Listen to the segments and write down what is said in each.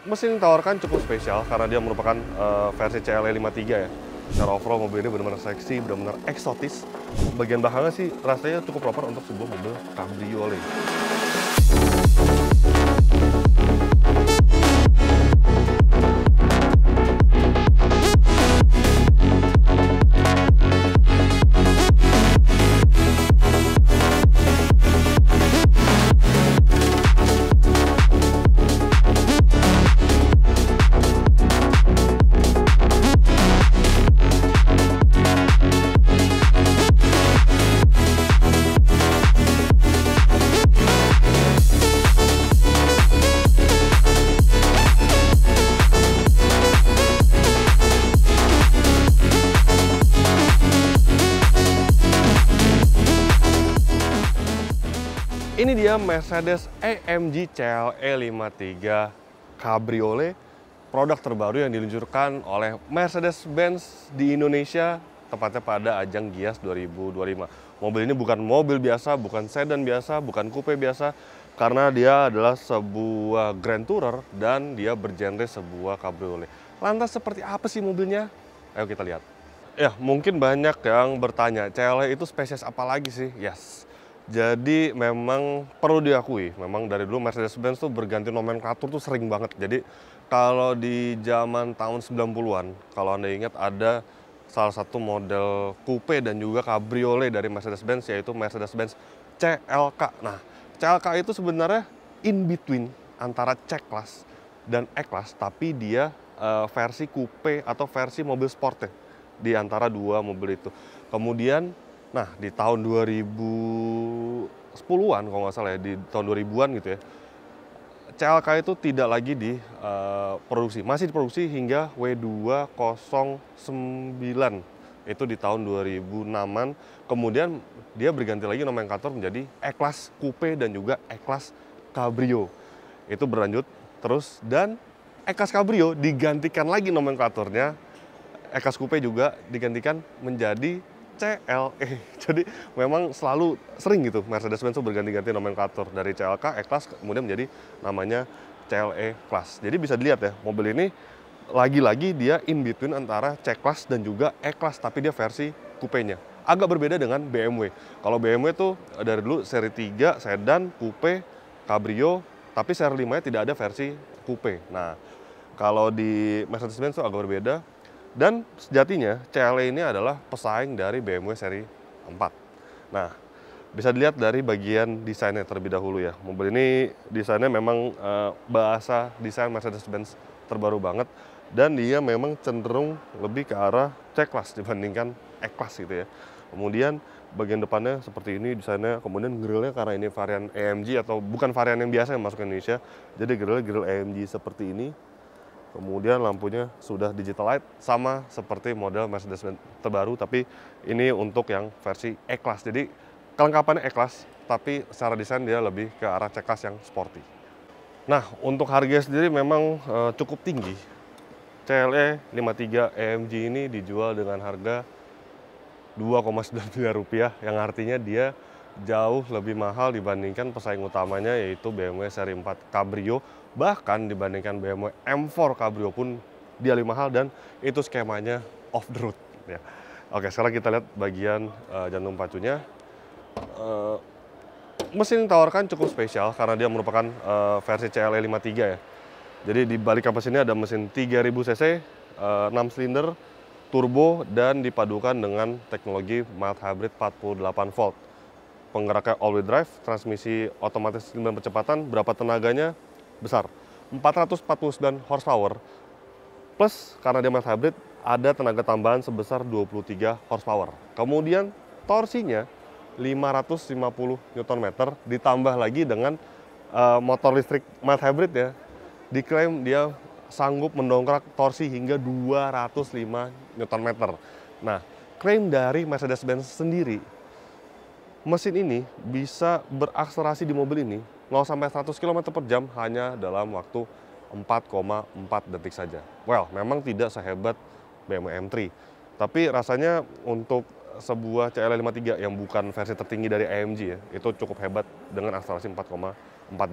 Mesin yang ditawarkan cukup spesial karena dia merupakan versi CLE 53 ya. Secara overall mobil ini benar-benar seksi, benar-benar eksotis. Bagian belakangnya sih rasanya cukup proper untuk sebuah mobil cabriolet. Ini dia Mercedes-AMG CLE 53 Cabriolet, produk terbaru yang diluncurkan oleh Mercedes-Benz di Indonesia, tepatnya pada ajang Gias 2025. Mobil ini bukan mobil biasa, bukan sedan biasa, bukan coupe biasa, karena dia adalah sebuah Grand Tourer dan dia bergenre sebuah cabriolet. Lantas seperti apa sih mobilnya? Ayo kita lihat. Ya, mungkin banyak yang bertanya, CLE itu spesies apa lagi sih? Yes. Jadi memang perlu diakui, memang dari dulu Mercedes-Benz tuh berganti nomenklatur tuh sering banget. Jadi kalau di zaman tahun 90-an, kalau Anda ingat ada salah satu model coupe dan juga cabriolet dari Mercedes-Benz, yaitu Mercedes-Benz CLK. Nah, CLK itu sebenarnya in between antara C-Class dan E-Class, tapi dia versi coupe atau versi mobil sportnya di antara dua mobil itu. Kemudian nah, di tahun 2010-an kalau nggak salah ya, di tahun 2000-an gitu ya, CLK itu tidak lagi diproduksi, masih diproduksi hingga W209, itu di tahun 2006-an. Kemudian dia berganti lagi nomenklatur menjadi E-Class Coupe dan juga E-Class Cabrio. Itu berlanjut terus, dan E-Class Cabrio digantikan lagi nomenklaturnya, E-Class Coupe juga digantikan menjadi CLE. Jadi memang selalu sering gitu Mercedes-Benz berganti-ganti nomenklatur dari CLK, E-Class, kemudian menjadi namanya CLE Class. Jadi bisa dilihat ya, mobil ini lagi-lagi dia in between antara C-Class dan juga E-Class, tapi dia versi coupe-nya. Agak berbeda dengan BMW. Kalau BMW tuh dari dulu seri 3, sedan, coupe, cabrio, tapi seri 5-nya tidak ada versi coupe. Nah, kalau di Mercedes-Benz tuh agak berbeda. Dan sejatinya CLE ini adalah pesaing dari BMW seri 4. Nah, bisa dilihat dari bagian desainnya terlebih dahulu ya. Mobil ini desainnya memang bahasa desain Mercedes-Benz terbaru banget. Dan dia memang cenderung lebih ke arah C-Class dibandingkan E-Class gitu ya. Kemudian bagian depannya seperti ini desainnya. Kemudian grillnya karena ini varian AMG atau bukan varian yang biasa yang masuk ke Indonesia. Jadi grillnya grill AMG seperti ini. Kemudian lampunya sudah digital light, sama seperti model Mercedes-Benz terbaru, tapi ini untuk yang versi E-Class. Jadi kelengkapannya E-Class, tapi secara desain dia lebih ke arah C-Class yang sporty. Nah, untuk harga sendiri memang cukup tinggi. CLE 53 AMG ini dijual dengan harga 2,9 miliar rupiah, yang artinya dia jauh lebih mahal dibandingkan pesaing utamanya, yaitu BMW seri 4 Cabrio. Bahkan dibandingkan BMW M4 Cabrio pun dia lebih mahal, dan itu skemanya off the road ya. Oke, sekarang kita lihat bagian jantung pacunya. Mesin yang ditawarkan cukup spesial karena dia merupakan versi CLE 53 ya. Jadi di balik kapas ini ada mesin 3000 cc, 6 silinder, turbo, dan dipadukan dengan teknologi mild hybrid 48 volt. Penggeraknya all-wheel drive, transmisi otomatis 9 percepatan, berapa tenaganya? Besar, 449 horsepower, plus karena dia mild hybrid ada tenaga tambahan sebesar 23 horsepower. Kemudian torsinya 550 Nm, ditambah lagi dengan motor listrik mild hybrid ya, diklaim dia sanggup mendongkrak torsi hingga 205 Nm. Nah, klaim dari Mercedes-Benz sendiri, mesin ini bisa berakselerasi di mobil ini 0 sampai 100 km per jam hanya dalam waktu 4,4 detik saja. Well, memang tidak sehebat BMW M3, tapi rasanya untuk sebuah CLE 53 yang bukan versi tertinggi dari AMG ya, itu cukup hebat dengan akselerasi 4,4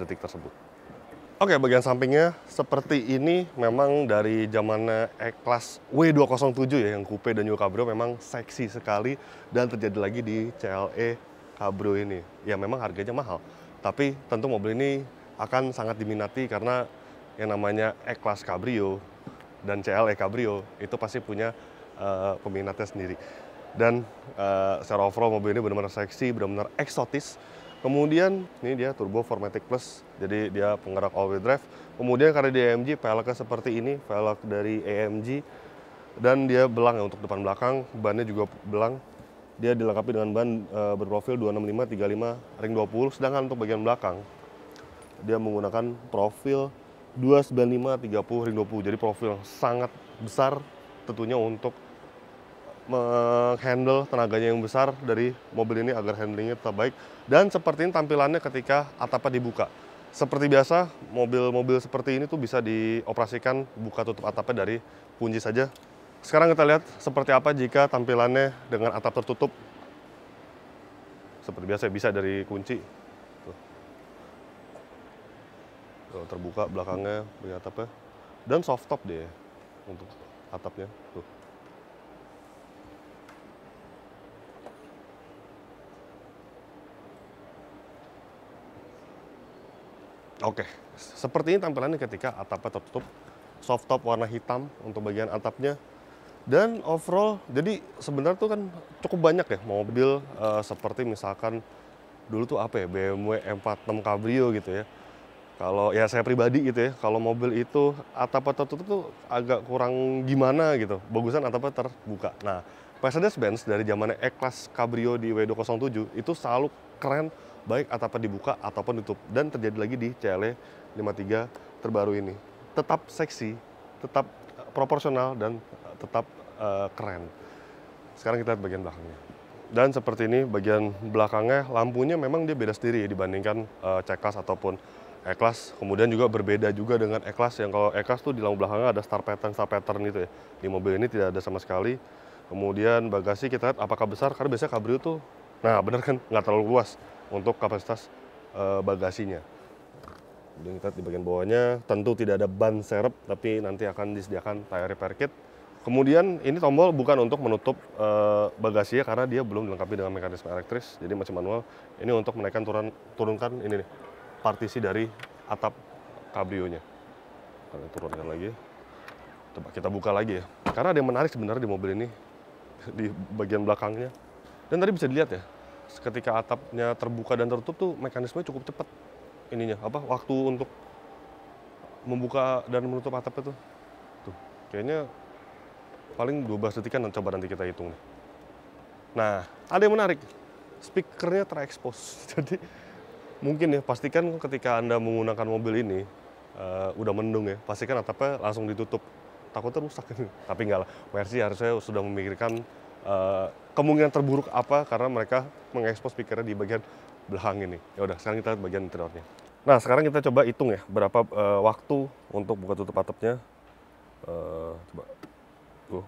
detik tersebut. Oke, bagian sampingnya seperti ini memang dari zamannya E-Class W207 ya, yang coupe dan juga cabrio memang seksi sekali dan terjadi lagi di CLE Cabrio ini. Ya memang harganya mahal, tapi tentu mobil ini akan sangat diminati karena yang namanya E-Class Cabrio dan CLE Cabrio itu pasti punya peminatnya sendiri. Dan secara overall mobil ini benar-benar seksi, benar-benar eksotis. Kemudian ini dia turbo 4MATIC Plus, jadi dia penggerak all-wheel drive. Kemudian karena di AMG, velgnya seperti ini, velg dari AMG. Dan dia belang ya untuk depan belakang, bannya juga belang. Dia dilengkapi dengan ban berprofil 265-35 ring 20, sedangkan untuk bagian belakang, dia menggunakan profil 295-30 ring 20. Jadi profil sangat besar tentunya untuk menghandle tenaganya yang besar dari mobil ini agar handlingnya tetap baik. Dan seperti ini tampilannya ketika atapnya dibuka. Seperti biasa, mobil-mobil seperti ini tuh bisa dioperasikan buka tutup atapnya dari kunci saja. Sekarang kita lihat seperti apa jika tampilannya dengan atap tertutup. Seperti biasa bisa dari kunci. Tuh, terbuka belakangnya, bagian atapnya. Dan soft top dia untuk atapnya. Tuh. Oke, seperti ini tampilannya ketika atapnya tertutup, soft top warna hitam untuk bagian atapnya. Dan overall, jadi sebenarnya tuh kan cukup banyak ya mobil seperti misalkan dulu tuh apa ya, BMW M46 Cabrio gitu ya. Kalau ya saya pribadi gitu ya, kalau mobil itu atapnya tertutup tuh agak kurang gimana gitu, bagusan atapnya terbuka. Nah, Mercedes-Benz dari zamannya E-Class Cabrio di W207 itu selalu keren, baik atapnya dibuka ataupun ditutup. Dan terjadi lagi di CLE 53 terbaru ini. Tetap seksi, tetap proporsional, dan tetap keren. Sekarang kita lihat bagian belakangnya. Dan seperti ini bagian belakangnya, lampunya memang dia beda sendiri ya dibandingkan C-Class ataupun E-Class. Kemudian juga berbeda juga dengan E-Class, yang kalau E-Class tuh di lampu belakangnya ada star pattern gitu ya. Di mobil ini tidak ada sama sekali. Kemudian bagasi kita lihat apakah besar, karena biasanya Cabrio tuh, nah bener kan, nggak terlalu luas untuk kapasitas bagasinya. Kemudian kita lihat di bagian bawahnya, tentu tidak ada ban serep, tapi nanti akan disediakan tire repair kit. Kemudian ini tombol bukan untuk menutup bagasinya karena dia belum dilengkapi dengan mekanisme elektris, jadi masih manual. Ini untuk menaikkan turunkan ini nih, partisi dari atap Cabrio-nya. Kita turunkan lagi. Coba kita buka lagi ya. Karena ada yang menarik sebenarnya di mobil ini di bagian belakangnya. Dan tadi bisa dilihat ya, ketika atapnya terbuka dan tertutup tuh mekanismenya cukup cepat. Ininya apa? Waktu untuk membuka dan menutup atapnya tuh. Tuh, kayaknya paling 12 detikan, coba nanti kita hitung nih. Nah, ada yang menarik. Speakernya terekspos. Jadi mungkin ya, pastikan ketika Anda menggunakan mobil ini udah mendung ya, pastikan atapnya langsung ditutup. Takutnya rusak. Tapi enggak lah. Mercy harusnya sudah memikirkan kemungkinan terburuk apa karena mereka mengekspos speakernya di bagian belakang ini. Ya udah, sekarang kita lihat bagian interiornya. Nah, sekarang kita coba hitung ya berapa waktu untuk buka tutup atapnya. Coba. Tuh.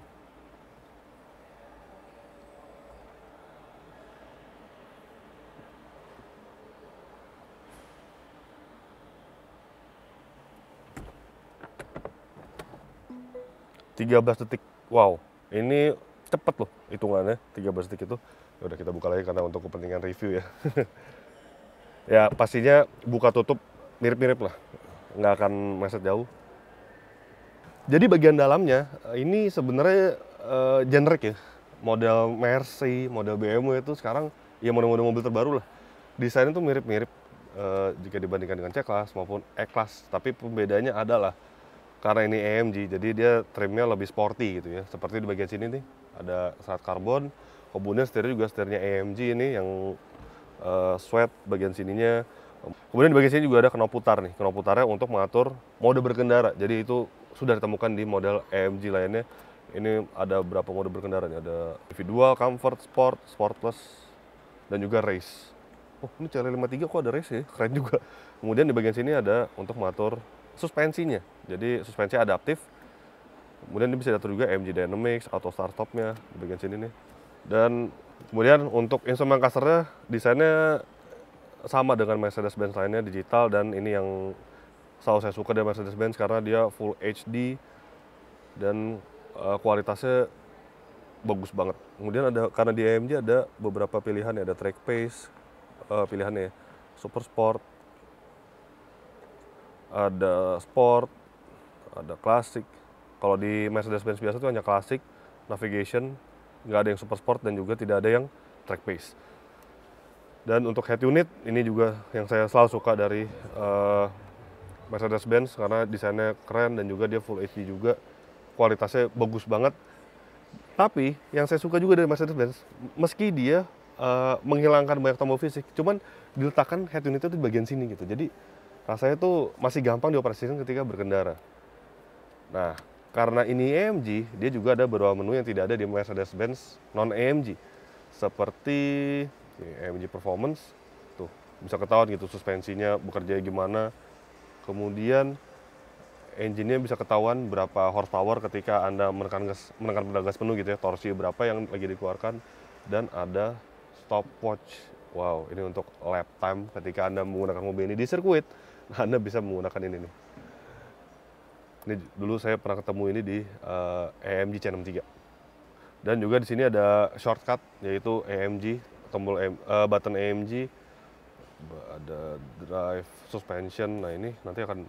(13 detik. Wow, ini cepet loh hitungannya, 13 detik itu. Ya udah, kita buka lagi karena untuk kepentingan review ya. Ya pastinya buka tutup mirip-mirip lah, nggak akan meleset jauh. Jadi bagian dalamnya ini sebenarnya generik ya. Model Mercy, model BMW itu sekarang ya model-model mobil terbaru lah. Desainnya tuh mirip-mirip jika dibandingkan dengan C-Class maupun E-Class. Tapi pembedanya adalah karena ini AMG, jadi dia trimnya lebih sporty gitu ya. Seperti di bagian sini nih, ada serat karbon. Kemudian setirnya juga setirnya AMG ini yang sweat bagian sininya. Kemudian di bagian sini juga ada knop putar nih. Knop putarnya untuk mengatur mode berkendara. Jadi itu sudah ditemukan di model AMG lainnya. Ini ada berapa mode berkendara nih? Ada individual, comfort, sport, sport plus, dan juga race. Oh, ini CL53 kok ada race ya? Keren juga. Kemudian di bagian sini ada untuk mengatur suspensinya. Jadi suspensi adaptif. Kemudian ini bisa diatur juga AMG Dynamics, auto start stopnya di bagian sini nih. Dan kemudian untuk instrumen clusternya desainnya sama dengan Mercedes-Benz lainnya, digital, dan ini yang selalu saya suka dari Mercedes-Benz karena dia full HD dan kualitasnya bagus banget. Kemudian karena di AMG ada beberapa pilihan ya, ada track pace pilihannya, super sport, ada sport, ada klasik. Kalau di Mercedes-Benz biasa tuh hanya klasik, navigation, nggak ada yang super sport dan juga tidak ada yang track pace. Dan untuk head unit ini juga yang saya selalu suka dari Mercedes-Benz karena desainnya keren dan juga dia full HD juga, kualitasnya bagus banget. Tapi yang saya suka juga dari Mercedes-Benz, meski dia menghilangkan banyak tombol fisik, cuman diletakkan head unit itu di bagian sini gitu. Jadi rasanya tuh masih gampang dioperasikan ketika berkendara. Nah, karena ini AMG, dia juga ada beberapa menu yang tidak ada di Mercedes-Benz non-AMG. Seperti AMG Performance, tuh bisa ketahuan gitu suspensinya bekerja gimana. Kemudian engine-nya bisa ketahuan berapa horsepower ketika Anda menekan pedal gas penuh gitu ya, torsi berapa yang lagi dikeluarkan. Dan ada stopwatch. Wow, ini untuk lap time ketika Anda menggunakan mobil ini di sirkuit, Anda bisa menggunakan ini nih. Ini dulu saya pernah ketemu ini di AMG C63. Dan juga di sini ada shortcut yaitu AMG, button AMG, ada drive, suspension. Nah, ini nanti akan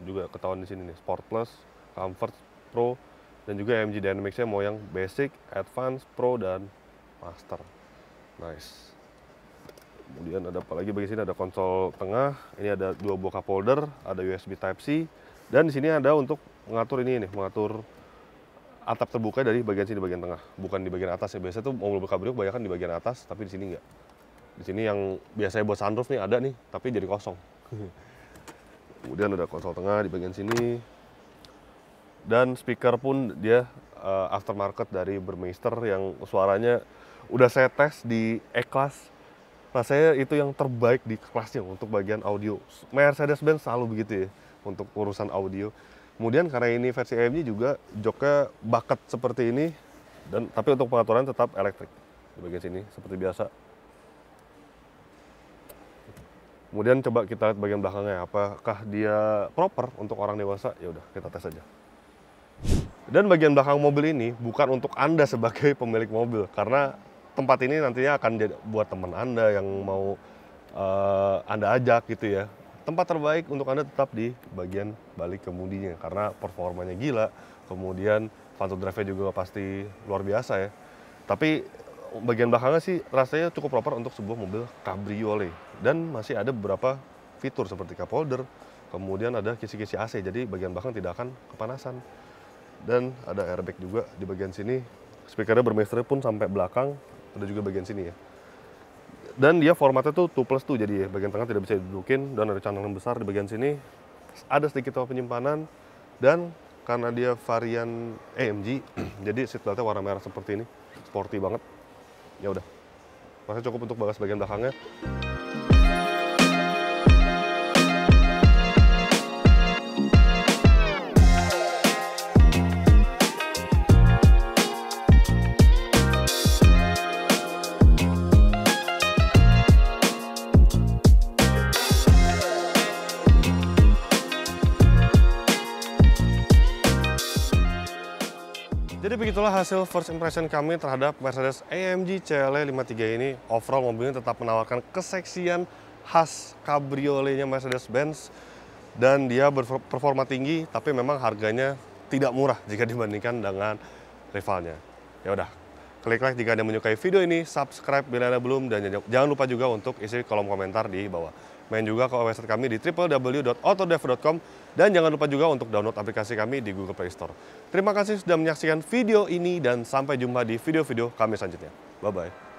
juga ketahuan di sini nih, Sport Plus, Comfort, Pro, dan juga AMG Dynamics-nya mau yang Basic, Advance, Pro, dan Master. Nice. Kemudian ada apa lagi bagian sini, ada konsol tengah, ini ada 2 buah cup holder, ada USB Type-C. Dan di sini ada untuk mengatur ini nih, mengatur atap terbuka dari bagian sini, bagian tengah, bukan di bagian atas ya. Biasanya tuh mobil cabrio kebanyakan di bagian atas, tapi di sini enggak. Di sini yang biasanya buat sunroof nih ada nih, tapi jadi kosong. Kemudian ada konsol tengah di bagian sini. Dan speaker pun dia aftermarket dari Burmeister yang suaranya udah saya tes di E-Class. Rasanya itu yang terbaik di kelasnya untuk bagian audio. Mercedes-Benz selalu begitu ya untuk urusan audio. Kemudian karena ini versi AMG juga joknya bucket seperti ini, dan tapi untuk pengaturan tetap elektrik di bagian sini seperti biasa. Kemudian coba kita lihat bagian belakangnya, apakah dia proper untuk orang dewasa. Ya udah, kita tes aja. Dan bagian belakang mobil ini bukan untuk Anda sebagai pemilik mobil, karena tempat ini nantinya akan jadi buat teman Anda yang mau Anda ajak gitu ya. Tempat terbaik untuk Anda tetap di bagian balik kemudinya karena performanya gila. Kemudian fun to drive-nya juga pasti luar biasa ya. Tapi bagian belakangnya sih rasanya cukup proper untuk sebuah mobil cabriolet. Dan masih ada beberapa fitur seperti cup holder, kemudian ada kisi-kisi AC, jadi bagian belakang tidak akan kepanasan. Dan ada airbag juga di bagian sini. Speakernya Burmeister pun sampai belakang, ada juga bagian sini ya. Dan dia formatnya tuh 2+2, jadi bagian tengah tidak bisa didudukin, dan ada channel yang besar di bagian sini. Ada sedikit penyimpanan, dan karena dia varian AMG, jadi seatbeltnya warna merah seperti ini, sporty banget. Ya udah, masih cukup untuk bagas bagian belakangnya. Jadi begitulah hasil first impression kami terhadap Mercedes AMG CLE 53 ini. Overall mobilnya tetap menawarkan keseksian khas cabrioletnya Mercedes-Benz. Dan dia berperforma tinggi, tapi memang harganya tidak murah jika dibandingkan dengan rivalnya. Ya udah, klik like jika Anda menyukai video ini, subscribe bila Anda belum, dan jangan lupa juga untuk isi kolom komentar di bawah. Main juga ke website kami di www.autodev.com, dan jangan lupa juga untuk download aplikasi kami di Google Play Store. Terima kasih sudah menyaksikan video ini dan sampai jumpa di video-video kami selanjutnya. Bye-bye.